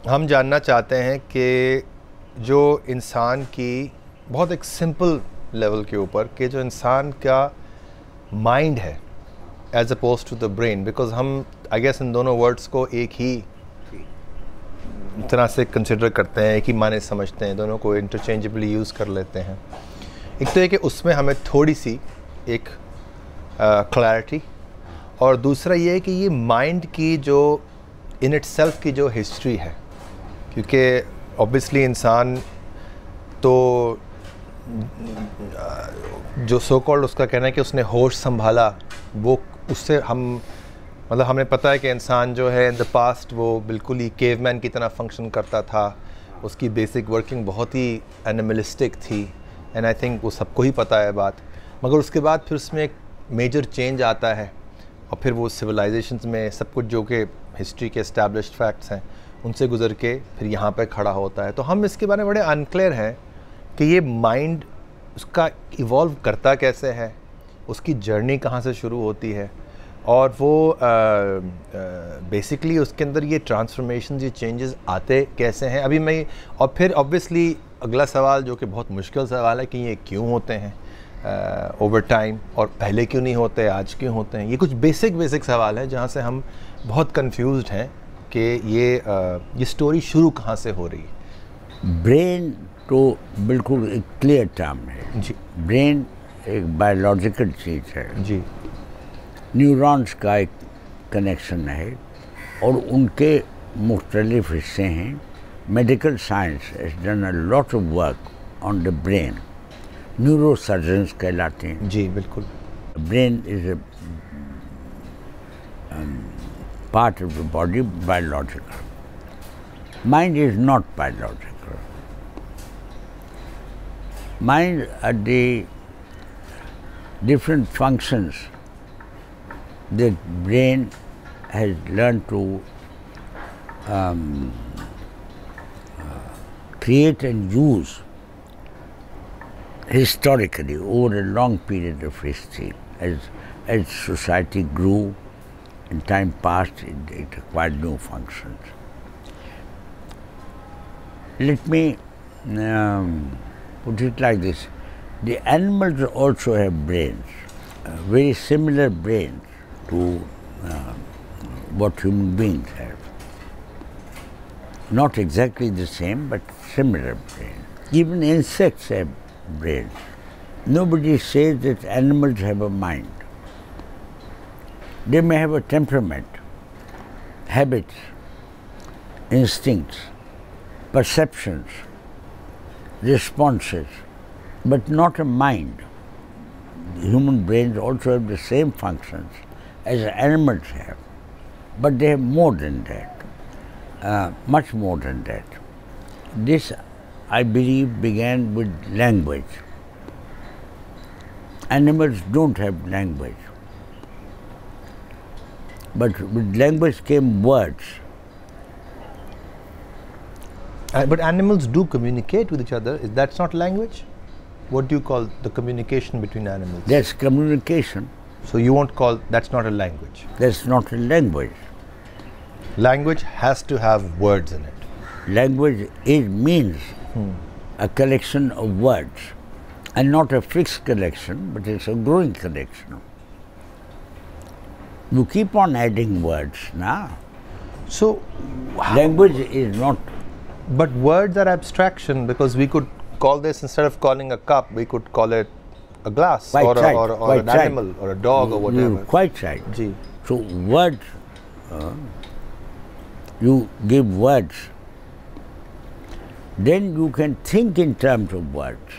हम जानना चाहते हैं कि जो इंसान की बहुत एक सिंपल लेवल के ऊपर कि जो इंसान का माइंड है as opposed to the brain, because हम आई गेस इन दोनों वर्ड्स को एक ही तरह से कंसिडर करते हैं, एक ही माने समझते हैं, दोनों को इंटरचेंजेबली यूज़ कर लेते हैं। एक तो ये कि उसमें हमें थोड़ी सी एक क्लैरिटी, और दूसरा ये है कि ये माइंड की जो इन इटसेल्फ की जो हिस्ट्री है, क्योंकि ऑब्वियसली इंसान तो जो सो कॉल्ड उसका कहना है कि उसने होश संभाला, वो उससे हम मतलब हमें पता है कि इंसान जो है इन द पास्ट वो बिल्कुल ही केवमैन की तरह फंक्शन करता था, उसकी बेसिक वर्किंग बहुत ही एनिमलिस्टिक थी, एंड आई थिंक वो सबको ही पता है बात। मगर उसके बाद फिर उसमें एक मेजर चेंज आता है और फिर वो सिविलाइजेशंस में सब कुछ जो कि हिस्ट्री के एस्टैब्लिश्ड फैक्ट्स हैं उनसे गुजर के फिर यहाँ पे खड़ा होता है। तो हम इसके बारे में बड़े अनक्लियर हैं कि ये माइंड उसका इवॉल्व करता कैसे है, उसकी जर्नी कहाँ से शुरू होती है, और वो बेसिकली उसके अंदर ये ट्रांसफॉर्मेशन, ये चेंजेस आते कैसे हैं। अभी मैं और फिर ऑब्वियसली अगला सवाल जो कि बहुत मुश्किल सवाल है कि ये क्यों होते हैं ओवर टाइम, और पहले क्यों नहीं होते, आज क्यों होते हैं। ये कुछ बेसिक सवाल है जहाँ से हम बहुत कंफ्यूज्ड हैं कि ये स्टोरी शुरू कहाँ से हो रही है। ब्रेन तो बिल्कुल एक क्लियर टर्म है जी। ब्रेन एक बायोलॉजिकल चीज़ है जी। न्यूरॉन्स का एक कनेक्शन है और उनके मुख्तलिफ हिस्से हैं। Medical science has done a lot of work on the brain, neurosurgeons कहलाते हैं। जी बिल्कुल। Brain is a part of the body, biological. Mind is not biological. Mind are the different functions that brain has learned to create and use historically over a long period of history. As society grew, in time passed, it acquired new functions. Let me put it like this. The animals also have brains, very similar brains to what human beings have. Not exactly the same, but similar brains. Even insects have brains. Nobody says that animals have a mind. They may have a temperament, habits, instincts, perceptions, responses, but not a mind. Human brains also have the same functions as animals have, but they have more than that, much more than that. This, I believe, began with language. Animals don't have language. But with language came words. But animals do communicate with each other. That's not language? What do you call the communication between animals? That's communication. So you won't call, that's not a language? That's not a language. Language has to have words in it. Language means a collection of words, and not a fixed collection, but it's a growing collection. You keep on adding words now. So language is not. But words are abstraction, because we could call this, instead of calling a cup, we could call it a glass, Quite or right, an animal, or a dog, or whatever. You're quite right. Gee. So words, you give words, then you can think in terms of words.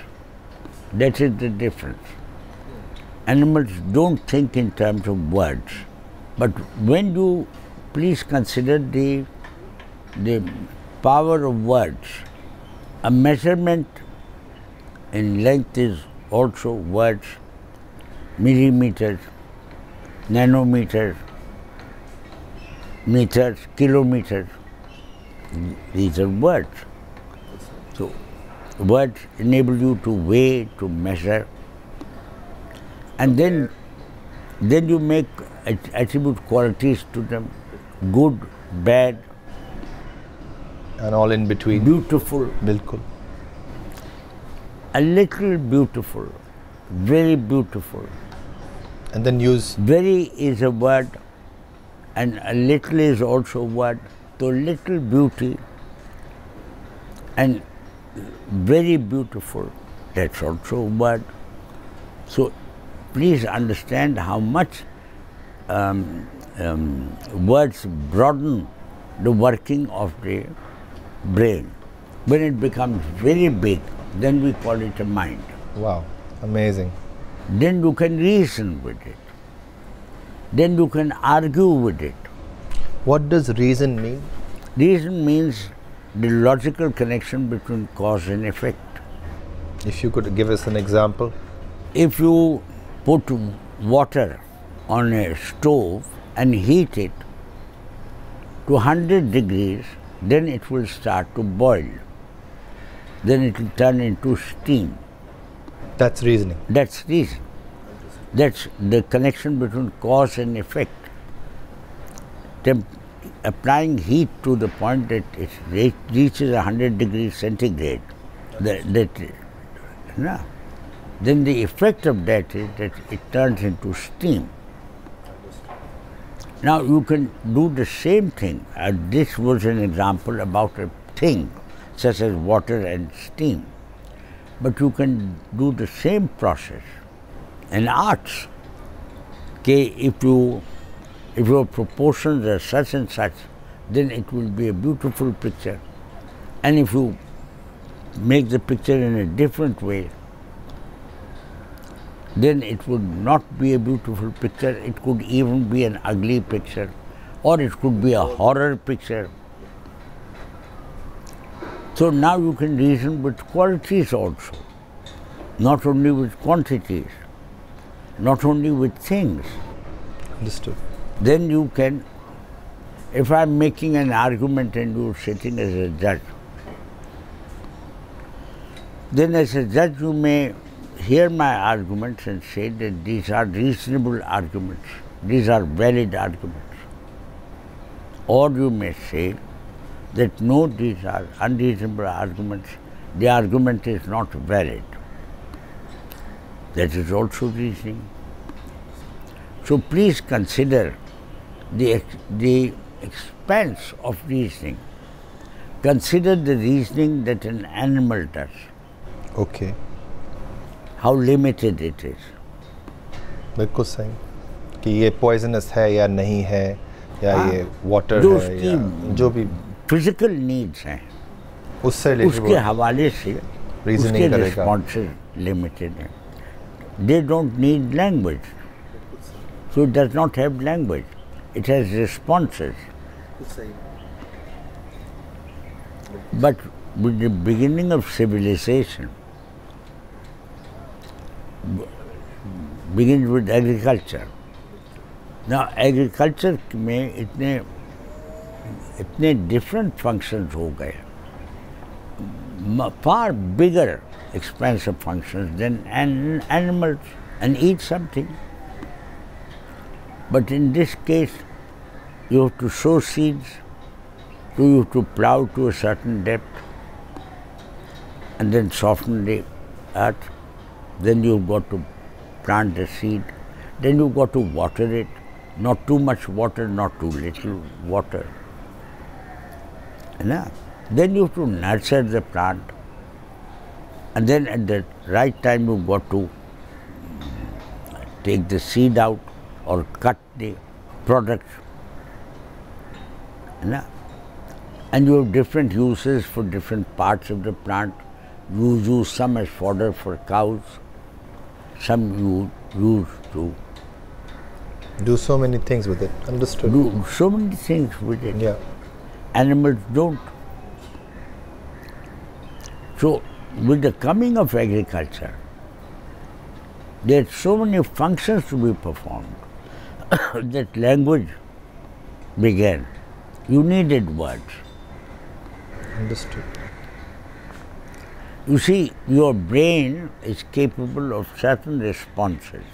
That is the difference. Animals don't think in terms of words. But when you please consider the power of words, a measurement in length is also words, millimeters, nanometers, meters, kilometers. These are words. So words enable you to weigh, to measure, and then you make attribute qualities to them, good, bad. And all in between. beautiful, बिल्कुल. a little beautiful, very beautiful. And then use. Very is a word, and a little is also a word. So little beauty and very beautiful, that's also a word. So please understand how much words broaden the working of the brain. When it becomes very big, then we call it a mind. Wow, amazing. Then you can reason with it. Then you can argue with it. What does reason mean? Reason means the logical connection between cause and effect. If you could give us an example. If you put water on a stove and heat it to 100 degrees, then it will start to boil. Then it will turn into steam. That's reasoning. That's reason. That's the connection between cause and effect. Applying heat to the point that it reaches 100 degrees centigrade, then the effect of that is that it turns into steam. Now you can do the same thing. This was an example about a thing such as water and steam. But you can do the same process in arts. Okay, if your proportions are such and such, then it will be a beautiful picture. And if you make the picture in a different way, then it would not be a beautiful picture. It could even be an ugly picture, or it could be a horror picture. So now you can reason with qualities also, not only with quantities, not only with things. Understood. Then you can, if I'm making an argument and you're sitting as a judge, then as a judge you may hear my arguments and say that these are reasonable arguments, these are valid arguments. Or you may say that no, these are unreasonable arguments, the argument is not valid. That is also reasoning. So please consider the expanse of reasoning. Consider the reasoning that an animal does. Okay. How limited it is. बिल्कुल सही कि ये poisonous है या नहीं है या ये water है या जो भी physical needs हैं उसके हवाले से उसके responses limited हैं. They don't need language. So it does not have language. It has responses. But with the beginning of civilization, begins with agriculture. Now agriculture में इतने different functions हो गए, far bigger expanse of functions than animals, and eat something. But in this case, you have to sow seeds, you have to plow to a certain depth, and then soften the earth. Then you've got to plant the seed. Then you've got to water it. Not too much water, not too little water. Then you have to nurture the plant. And then at the right time you've got to take the seed out or cut the product. And you have different uses for different parts of the plant. You use some as fodder for cows, some you use to do so many things with it. Understood. Do so many things with it. Yeah. Animals don't. So with the coming of agriculture, there are so many functions to be performed that language began. You needed words. Understood. You see, your brain is capable of certain responses.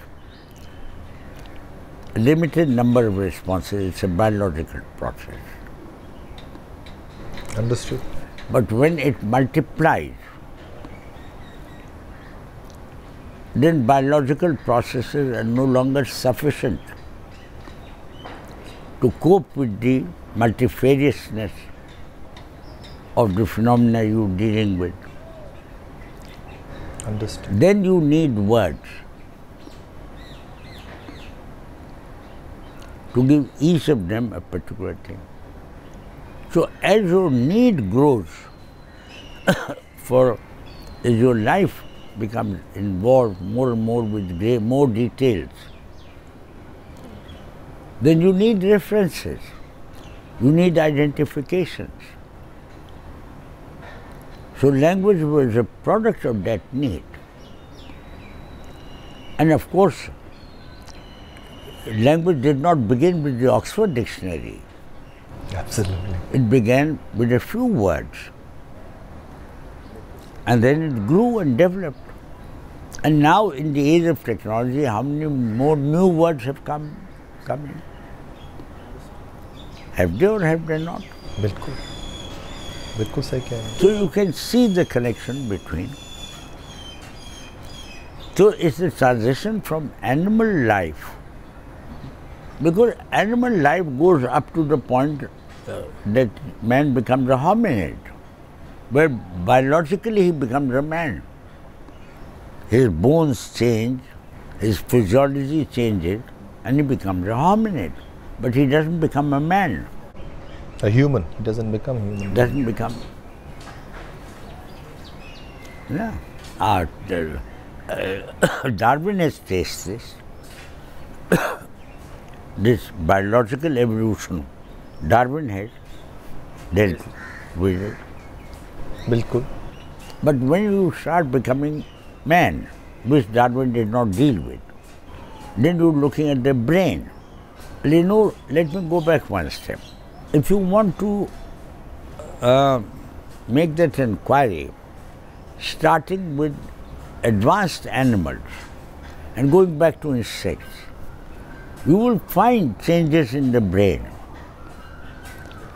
A limited number of responses. It's a biological process. Understood. But when it multiplies, then biological processes are no longer sufficient to cope with the multifariousness of the phenomena you're dealing with. Understood. Then you need words to give each of them a particular thing. So as your need grows as your life becomes involved more and more with more details, then you need references, you need identifications. So language was a product of that need. And of course, language did not begin with the Oxford Dictionary. Absolutely. It began with a few words. And then it grew and developed. And now in the age of technology, how many more new words have come in? Have they or have they not? बिल्कुल बिल्कुल सही कह रहे हैं. So you can see the connection between. So it's a transition from animal life, because animal life goes up to the point that man becomes a hominid, where biologically he becomes a man. His bones change, his physiology changes, and he becomes a hominid. But he doesn't become a man. A human. He doesn't become human. Doesn't become. Yeah. Darwin has traced this. This biological evolution, Darwin has dealt with it. बिल्कुल. But when you start becoming man, which Darwin did not deal with, then you're looking at the brain. Ali Noor, let me go back one step. If you want to make that inquiry, starting with advanced animals and going back to insects, you will find changes in the brain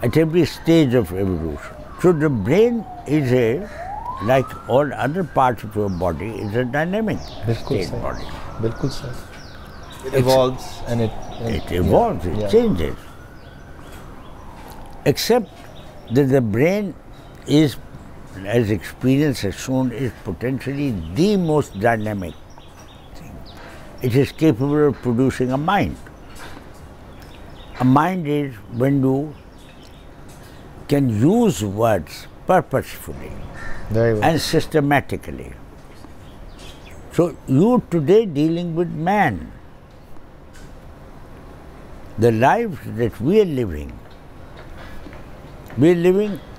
at every stage of evolution. So the brain is like all other parts of your body, is a dynamic state body. बिल्कुल सही. It evolves and it evolves, it changes. Except that the brain is, as experience has shown, is potentially the most dynamic thing. It is capable of producing a mind. A mind is when you can use words purposefully and systematically. So you today dealing with man. The lives that we are living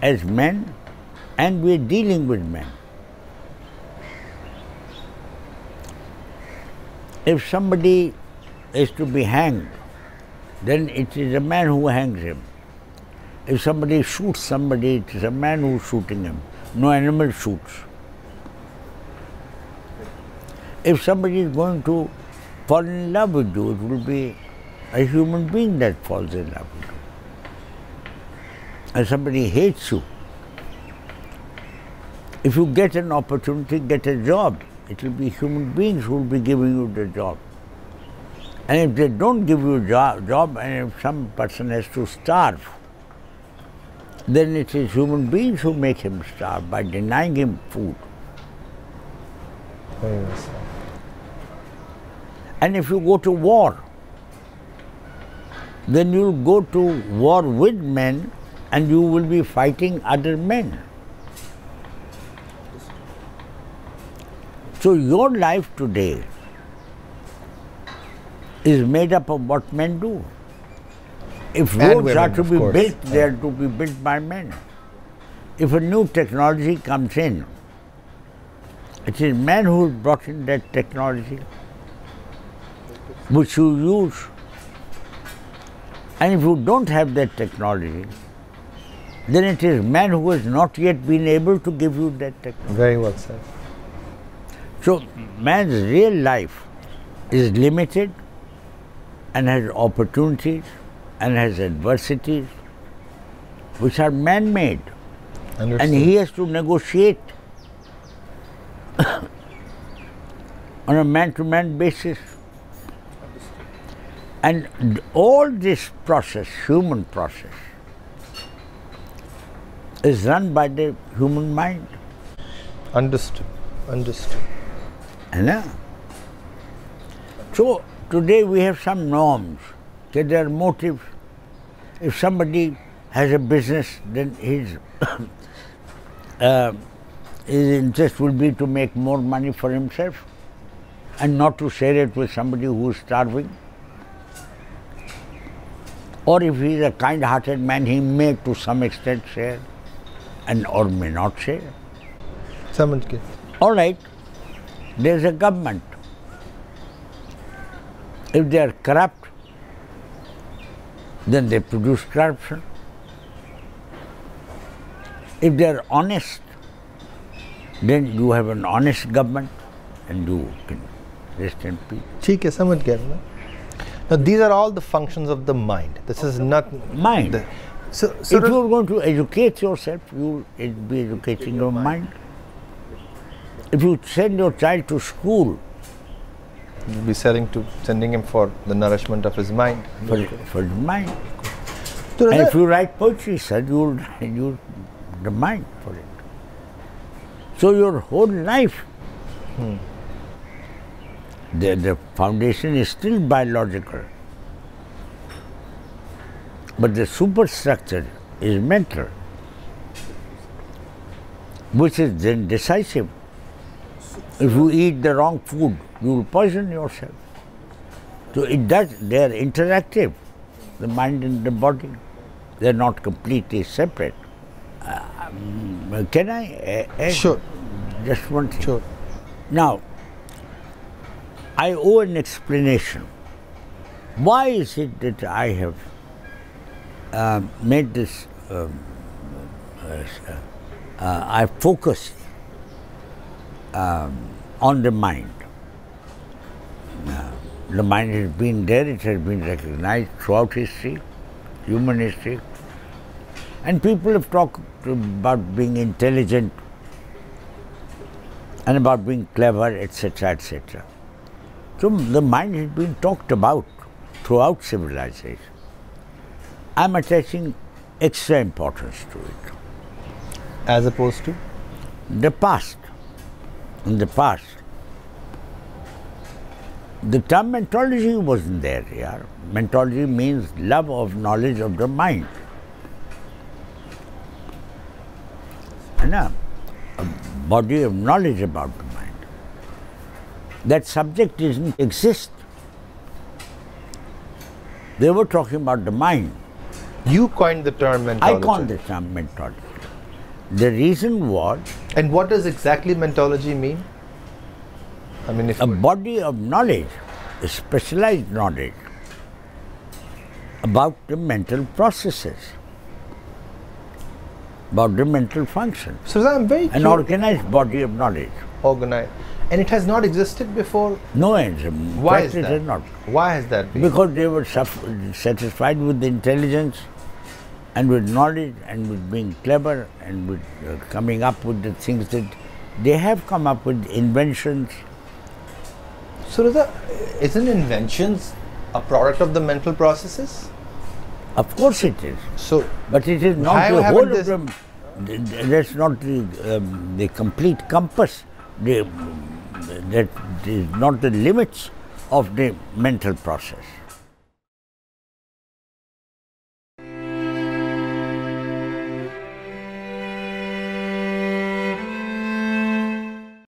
as men and we are dealing with men. If somebody is to be hanged, then it is a man who hangs him. If somebody shoots somebody, it is a man who is shooting him. No animal shoots. If somebody is going to fall in love with you, it will be a human being that falls in love with you. And somebody hates you. If you get an opportunity, get a job, it will be human beings who will be giving you the job. And if they don't give you a job, and if some person has to starve, then it is human beings who make him starve by denying him food. Very well said. And if you go to war, then you will go to war with men and you will be fighting other men. So your life today is made up of what men do. If roads are to be built, they are to be built by men. If a new technology comes in, it is men who brought in that technology, which you use. And if you don't have that technology, then it is man who has not yet been able to give you that technology. Very well said. So man's real life is limited and has opportunities and has adversities which are man-made. And he has to negotiate on a man-to-man basis. And all this process, human process, is run by the human mind. Understood. Understood. So today we have some norms. Okay, there are motives. If somebody has a business, then his interest will be to make more money for himself and not to share it with somebody who is starving. Or if he is a kind-hearted man, he may to some extent share and or may not share. All right, there is a government. If they are corrupt, then they produce corruption. If they are honest, then you have an honest government and you can rest in peace. ठीक है, समझ गया ना. Now these are all the functions of the mind. This is not mind. So if you are going to educate yourself, you will be educating your mind. If you send your child to school, you'll be sending him for the nourishment of his mind. For his mind. And if you write poetry, sir, you will use the mind for it. So your whole life, the foundation is still biological, but the superstructure is mental, which is then decisive. If you eat the wrong food, you will poison yourself. So they are interactive, the mind and the body. They are not completely separate. Can I add Sure. just one thing? Sure. Now, I owe an explanation. Why is it that I have made this, I focused on the mind? The mind has been there, it has been recognized throughout history, human history. And people have talked about being intelligent and about being clever, etc., etc. So the mind has been talked about throughout civilization. I'm attaching extra importance to it. As opposed to? The past. In the past, the term mentology wasn't there here. Mentology means love of knowledge of the mind. And a body of knowledge about the mind. That subject doesn't exist. They were talking about the mind. You coined the term mentology. I coined the term mentology. The reason was... And what does exactly mentology mean? I mean, if a body of knowledge, a specialized knowledge about the mental processes, about the mental functions. So I'm very curious. An organized body of knowledge. Organized. And it has not existed before? No, why is that? Not. Why has that been? Because they were satisfied with intelligence and with knowledge and with being clever and with coming up with the things that they have come up with, inventions. So Raza, isn't inventions a product of the mental processes? Of course it is. So, but it is not the whole of them. That's not the complete compass. That is not the limits of the mental process.